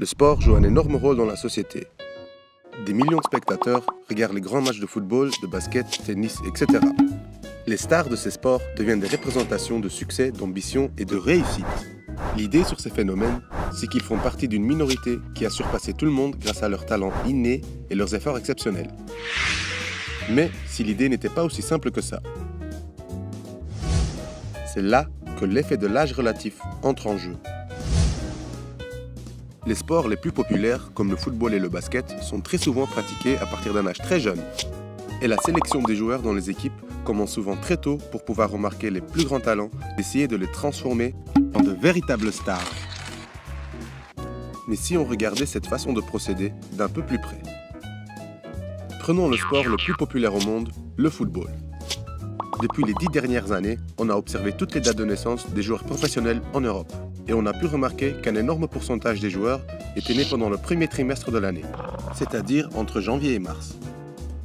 Le sport joue un énorme rôle dans la société. Des millions de spectateurs regardent les grands matchs de football, de basket, tennis, etc. Les stars de ces sports deviennent des représentations de succès, d'ambition et de réussite. L'idée sur ces phénomènes, c'est qu'ils font partie d'une minorité qui a surpassé tout le monde grâce à leur talent inné et leurs efforts exceptionnels. Mais si l'idée n'était pas aussi simple que ça, c'est là que l'effet de l'âge relatif entre en jeu. Les sports les plus populaires, comme le football et le basket, sont très souvent pratiqués à partir d'un âge très jeune. Et la sélection des joueurs dans les équipes commence souvent très tôt pour pouvoir remarquer les plus grands talents et essayer de les transformer en de véritables stars. Mais si on regardait cette façon de procéder d'un peu plus près. Prenons le sport le plus populaire au monde, le football. Depuis les 10 dernières années, on a observé toutes les dates de naissance des joueurs professionnels en Europe. Et on a pu remarquer qu'un énorme pourcentage des joueurs étaient nés pendant le premier trimestre de l'année, c'est-à-dire entre janvier et mars.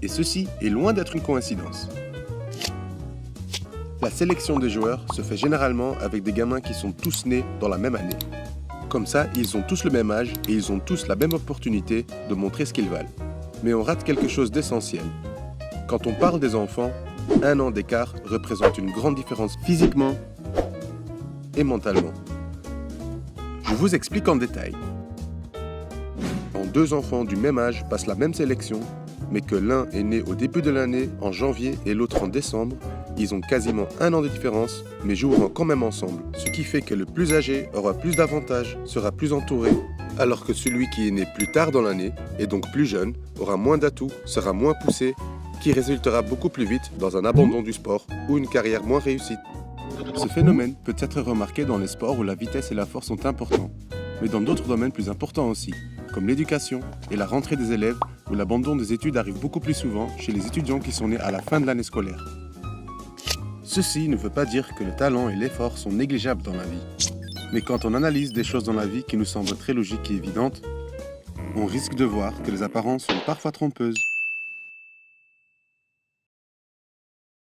Et ceci est loin d'être une coïncidence. La sélection des joueurs se fait généralement avec des gamins qui sont tous nés dans la même année. Comme ça, ils ont tous le même âge et ils ont tous la même opportunité de montrer ce qu'ils valent. Mais on rate quelque chose d'essentiel. Quand on parle des enfants, 1 an d'écart représente une grande différence physiquement et mentalement. Je vous explique en détail. Quand 2 enfants du même âge passent la même sélection, mais que l'un est né au début de l'année, en janvier, et l'autre en décembre, ils ont quasiment 1 an de différence, mais joueront quand même ensemble. Ce qui fait que le plus âgé aura plus d'avantages, sera plus entouré, alors que celui qui est né plus tard dans l'année, et donc plus jeune, aura moins d'atouts, sera moins poussé, qui résultera beaucoup plus vite dans un abandon du sport ou une carrière moins réussie. Ce phénomène peut être remarqué dans les sports où la vitesse et la force sont importants, mais dans d'autres domaines plus importants aussi, comme l'éducation et la rentrée des élèves, où l'abandon des études arrive beaucoup plus souvent chez les étudiants qui sont nés à la fin de l'année scolaire. Ceci ne veut pas dire que le talent et l'effort sont négligeables dans la vie. Mais quand on analyse des choses dans la vie qui nous semblent très logiques et évidentes, on risque de voir que les apparences sont parfois trompeuses.